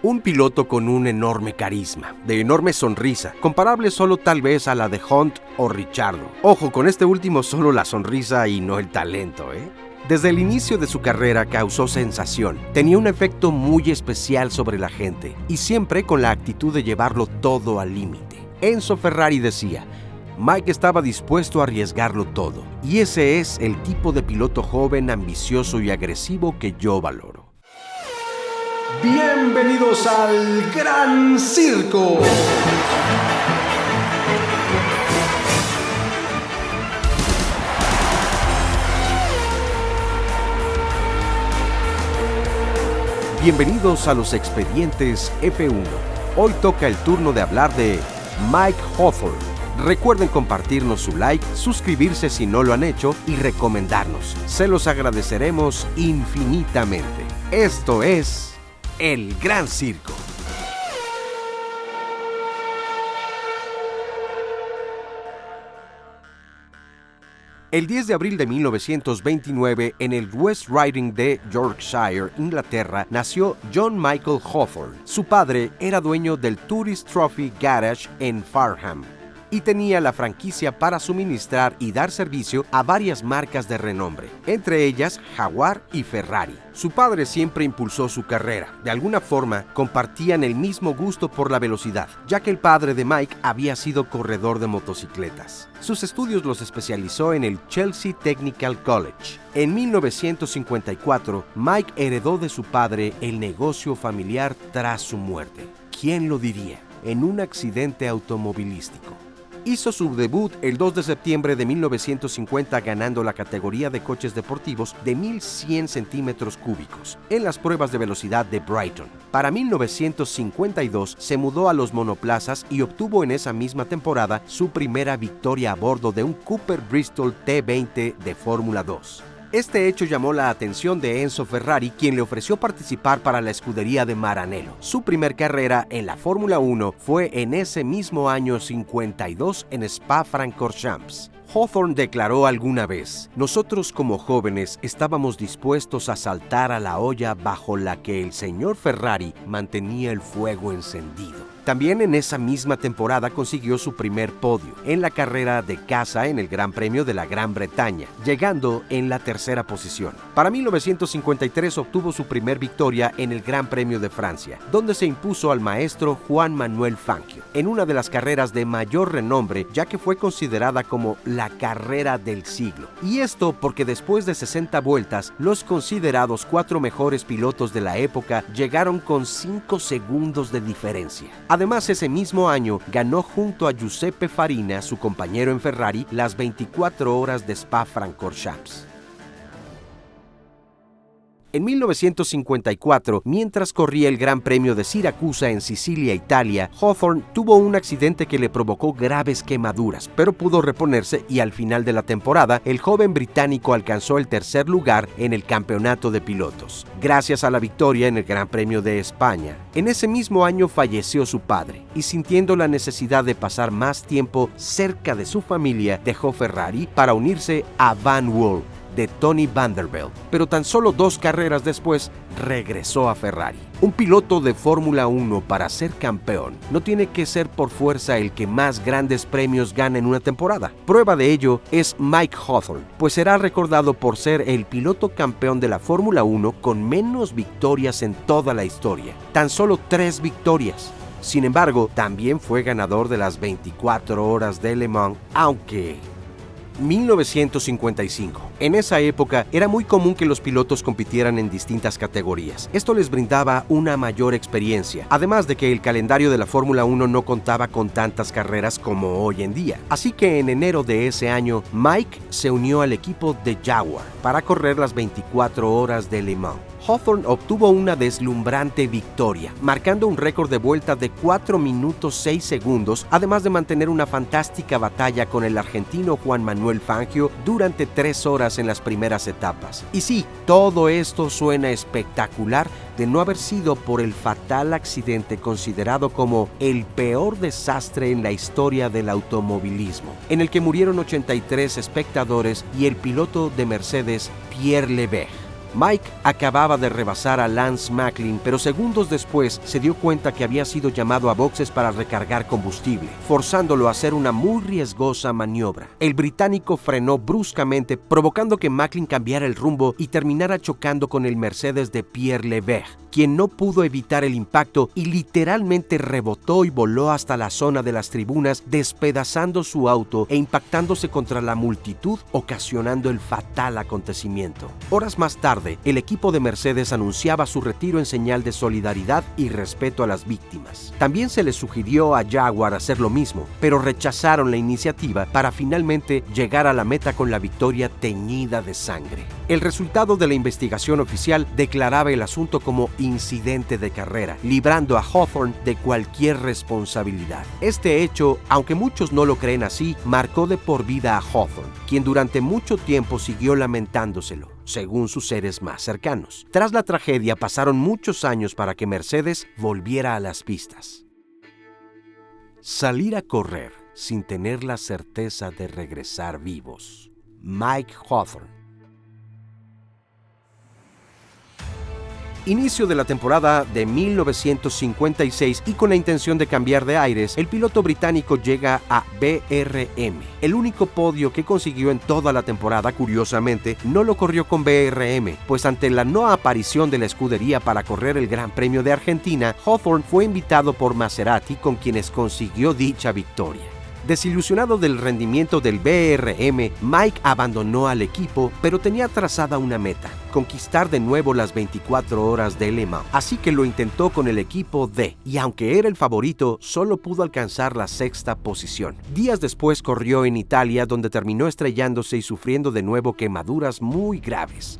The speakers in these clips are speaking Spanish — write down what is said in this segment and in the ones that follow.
Un piloto con un enorme carisma, de enorme sonrisa, comparable solo tal vez a la de Hunt o Ricciardo. Ojo, con este último solo la sonrisa y no el talento, Desde el inicio de su carrera causó sensación, tenía un efecto muy especial sobre la gente y siempre con la actitud de llevarlo todo al límite. Enzo Ferrari decía: Mike estaba dispuesto a arriesgarlo todo, y ese es el tipo de piloto joven, ambicioso y agresivo que yo valoro. Bienvenidos al Gran Circo. Bienvenidos a los expedientes F1. Hoy toca el turno de hablar de Mike Hawthorne. Recuerden compartirnos su like, suscribirse si no lo han hecho y recomendarnos. Se los agradeceremos infinitamente. Esto es El Gran Circo. El 10 de abril de 1929, en el West Riding de Yorkshire, Inglaterra, nació John Michael Hawthorne. Su padre era dueño del Tourist Trophy Garage en Farnham y tenía la franquicia para suministrar y dar servicio a varias marcas de renombre, entre ellas Jaguar y Ferrari. Su padre siempre impulsó su carrera. De alguna forma, compartían el mismo gusto por la velocidad, ya que el padre de Mike había sido corredor de motocicletas. Sus estudios los especializó en el Chelsea Technical College. En 1954, Mike heredó de su padre el negocio familiar tras su muerte. ¿Quién lo diría? En un accidente automovilístico. Hizo su debut el 2 de septiembre de 1950 ganando la categoría de coches deportivos de 1.100 centímetros cúbicos en las pruebas de velocidad de Brighton. Para 1952 se mudó a los monoplazas y obtuvo en esa misma temporada su primera victoria a bordo de un Cooper Bristol T20 de Fórmula 2. Este hecho llamó la atención de Enzo Ferrari, quien le ofreció participar para la escudería de Maranello. Su primer carrera en la Fórmula 1 fue en ese mismo año 52 en Spa-Francorchamps. Hawthorne declaró alguna vez: nosotros como jóvenes estábamos dispuestos a saltar a la olla bajo la que el señor Ferrari mantenía el fuego encendido. También en esa misma temporada consiguió su primer podio en la carrera de caza en el Gran Premio de la Gran Bretaña, llegando en la tercera posición. Para 1953 obtuvo su primer victoria en el Gran Premio de Francia, donde se impuso al maestro Juan Manuel Fangio, en una de las carreras de mayor renombre, ya que fue considerada como la carrera del siglo. Y esto porque después de 60 vueltas, los considerados 4 mejores pilotos de la época llegaron con 5 segundos de diferencia. Además, ese mismo año ganó junto a Giuseppe Farina, su compañero en Ferrari, las 24 horas de Spa-Francorchamps. En 1954, mientras corría el Gran Premio de Siracusa en Sicilia, Italia, Hawthorne tuvo un accidente que le provocó graves quemaduras, pero pudo reponerse y al final de la temporada, el joven británico alcanzó el tercer lugar en el campeonato de pilotos, gracias a la victoria en el Gran Premio de España. En ese mismo año falleció su padre y, sintiendo la necesidad de pasar más tiempo cerca de su familia, dejó Ferrari para unirse a Van Wall de Tony Vanderbilt, pero tan solo 2 carreras después regresó a Ferrari. Un piloto de Fórmula 1 para ser campeón no tiene que ser por fuerza el que más grandes premios gana en una temporada. Prueba de ello es Mike Hawthorne, pues será recordado por ser el piloto campeón de la Fórmula 1 con menos victorias en toda la historia, tan solo 3 victorias. Sin embargo, también fue ganador de las 24 horas de Le Mans, aunque 1955. En esa época era muy común que los pilotos compitieran en distintas categorías. Esto les brindaba una mayor experiencia, además de que el calendario de la Fórmula 1 no contaba con tantas carreras como hoy en día. Así que en enero de ese año, Mike se unió al equipo de Jaguar para correr las 24 horas de Le Mans. Hawthorne obtuvo una deslumbrante victoria, marcando un récord de vuelta de 4 minutos 6 segundos, además de mantener una fantástica batalla con el argentino Juan Manuel Fangio durante 3 horas en las primeras etapas. Y sí, todo esto suena espectacular de no haber sido por el fatal accidente considerado como el peor desastre en la historia del automovilismo, en el que murieron 83 espectadores y el piloto de Mercedes, Pierre Lebet. Mike acababa de rebasar a Lance Macklin, pero segundos después se dio cuenta que había sido llamado a boxes para recargar combustible, forzándolo a hacer una muy riesgosa maniobra. El británico frenó bruscamente, provocando que Macklin cambiara el rumbo y terminara chocando con el Mercedes de Pierre Levegh, quien no pudo evitar el impacto y literalmente rebotó y voló hasta la zona de las tribunas, despedazando su auto e impactándose contra la multitud, ocasionando el fatal acontecimiento. Horas más tarde, el equipo de Mercedes anunciaba su retiro en señal de solidaridad y respeto a las víctimas. También se les sugirió a Jaguar hacer lo mismo, pero rechazaron la iniciativa para finalmente llegar a la meta con la victoria teñida de sangre. El resultado de la investigación oficial declaraba el asunto como incidente de carrera, librando a Hawthorne de cualquier responsabilidad. Este hecho, aunque muchos no lo creen así, marcó de por vida a Hawthorne, quien durante mucho tiempo siguió lamentándoselo, según sus seres más cercanos. Tras la tragedia pasaron muchos años para que Mercedes volviera a las pistas. Salir a correr sin tener la certeza de regresar vivos. Mike Hawthorne. Inicio de la temporada de 1956 y con la intención de cambiar de aires, el piloto británico llega a BRM. El único podio que consiguió en toda la temporada, curiosamente, no lo corrió con BRM, pues ante la no aparición de la escudería para correr el Gran Premio de Argentina, Hawthorne fue invitado por Maserati, con quienes consiguió dicha victoria. Desilusionado del rendimiento del BRM, Mike abandonó al equipo, pero tenía trazada una meta: conquistar de nuevo las 24 horas de Le Mans. Así que lo intentó con el equipo D, y aunque era el favorito, solo pudo alcanzar la sexta posición. Días después corrió en Italia, donde terminó estrellándose y sufriendo de nuevo quemaduras muy graves.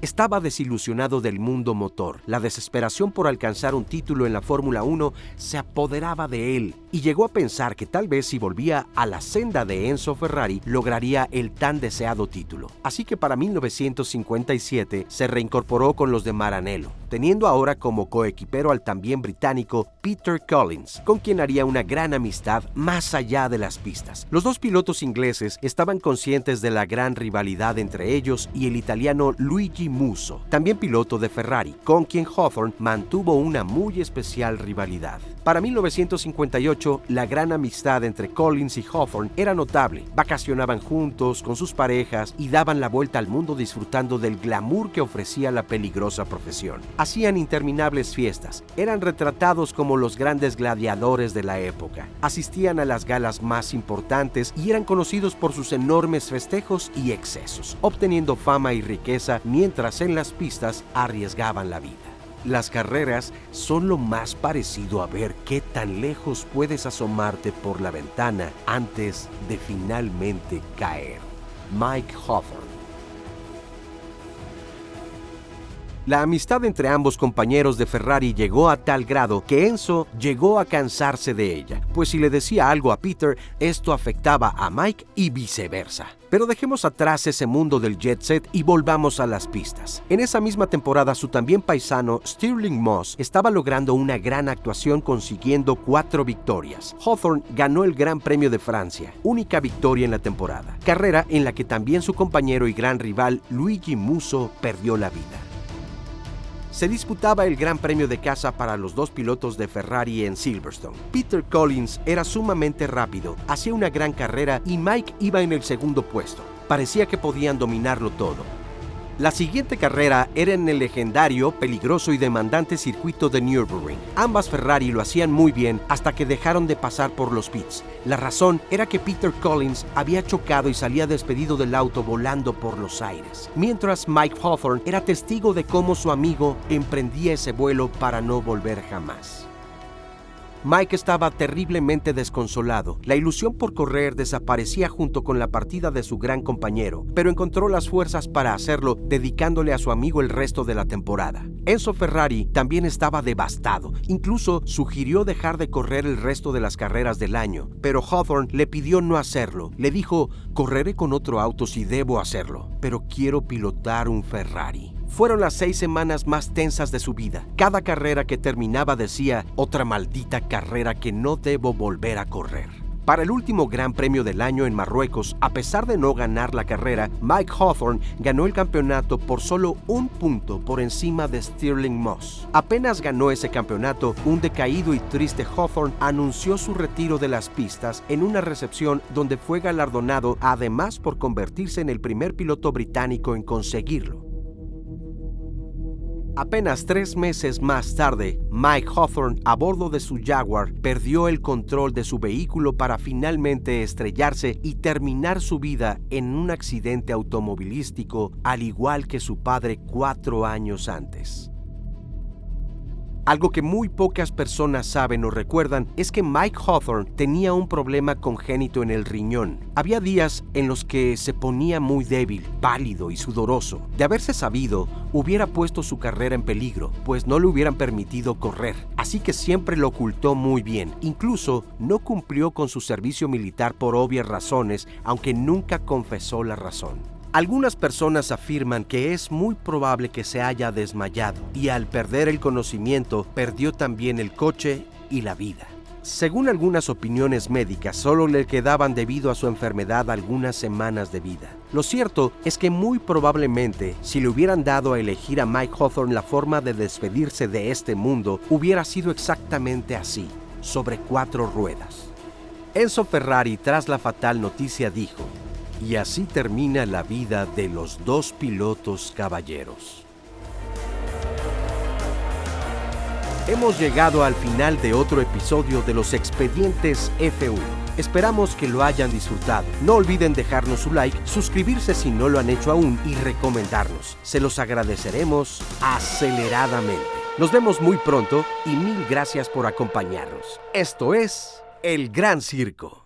Estaba desilusionado del mundo motor. La desesperación por alcanzar un título en la Fórmula 1 se apoderaba de él y llegó a pensar que tal vez si volvía a la senda de Enzo Ferrari lograría el tan deseado título. Así que para 1957 se reincorporó con los de Maranello, teniendo ahora como coequipero al también británico Peter Collins, con quien haría una gran amistad más allá de las pistas. Los dos pilotos ingleses estaban conscientes de la gran rivalidad entre ellos y el italiano Luigi Musso, también piloto de Ferrari, con quien Hawthorne mantuvo una muy especial rivalidad. Para 1958, la gran amistad entre Collins y Hawthorne era notable. Vacacionaban juntos con sus parejas y daban la vuelta al mundo disfrutando del glamour que ofrecía la peligrosa profesión. Hacían interminables fiestas, eran retratados como los grandes gladiadores de la época, asistían a las galas más importantes y eran conocidos por sus enormes festejos y excesos, obteniendo fama y riqueza mientras en las pistas arriesgaban la vida. Las carreras son lo más parecido a ver qué tan lejos puedes asomarte por la ventana antes de finalmente caer. Mike Hawthorne. La amistad entre ambos compañeros de Ferrari llegó a tal grado que Enzo llegó a cansarse de ella, pues si le decía algo a Peter, esto afectaba a Mike y viceversa. Pero dejemos atrás ese mundo del jet set y volvamos a las pistas. En esa misma temporada, su también paisano Stirling Moss estaba logrando una gran actuación consiguiendo 4 victorias. Hawthorne ganó el Gran Premio de Francia, única victoria en la temporada, carrera en la que también su compañero y gran rival Luigi Musso perdió la vida. Se disputaba el Gran Premio de casa para los dos pilotos de Ferrari en Silverstone. Peter Collins era sumamente rápido, hacía una gran carrera y Mike iba en el segundo puesto. Parecía que podían dominarlo todo. La siguiente carrera era en el legendario, peligroso y demandante circuito de Nürburgring. Ambas Ferrari lo hacían muy bien hasta que dejaron de pasar por los pits. La razón era que Peter Collins había chocado y salía despedido del auto volando por los aires, mientras Mike Hawthorne era testigo de cómo su amigo emprendía ese vuelo para no volver jamás. Mike estaba terriblemente desconsolado. La ilusión por correr desaparecía junto con la partida de su gran compañero, pero encontró las fuerzas para hacerlo, dedicándole a su amigo el resto de la temporada. Enzo Ferrari también estaba devastado. Incluso sugirió dejar de correr el resto de las carreras del año, pero Hawthorne le pidió no hacerlo. Le dijo: correré con otro auto si debo hacerlo, pero quiero pilotar un Ferrari. Fueron las 6 semanas más tensas de su vida. Cada carrera que terminaba decía: otra maldita carrera que no debo volver a correr. Para el último Gran Premio del año en Marruecos, a pesar de no ganar la carrera, Mike Hawthorn ganó el campeonato por solo un punto por encima de Stirling Moss. Apenas ganó ese campeonato, un decaído y triste Hawthorn anunció su retiro de las pistas en una recepción donde fue galardonado además por convertirse en el primer piloto británico en conseguirlo. Apenas 3 meses más tarde, Mike Hawthorn, a bordo de su Jaguar, perdió el control de su vehículo para finalmente estrellarse y terminar su vida en un accidente automovilístico, al igual que su padre 4 años antes. Algo que muy pocas personas saben o recuerdan es que Mike Hawthorn tenía un problema congénito en el riñón. Había días en los que se ponía muy débil, pálido y sudoroso. De haberse sabido, hubiera puesto su carrera en peligro, pues no le hubieran permitido correr. Así que siempre lo ocultó muy bien. Incluso no cumplió con su servicio militar por obvias razones, aunque nunca confesó la razón. Algunas personas afirman que es muy probable que se haya desmayado y al perder el conocimiento perdió también el coche y la vida. Según algunas opiniones médicas, solo le quedaban debido a su enfermedad algunas semanas de vida. Lo cierto es que muy probablemente, si le hubieran dado a elegir a Mike Hawthorn la forma de despedirse de este mundo, hubiera sido exactamente así, sobre 4 ruedas. Enzo Ferrari, tras la fatal noticia, dijo: "Y así termina la vida de los 2 pilotos caballeros". Hemos llegado al final de otro episodio de los Expedientes F1. Esperamos que lo hayan disfrutado. No olviden dejarnos su like, suscribirse si no lo han hecho aún y recomendarnos. Se los agradeceremos aceleradamente. Nos vemos muy pronto y mil gracias por acompañarnos. Esto es El Gran Circo.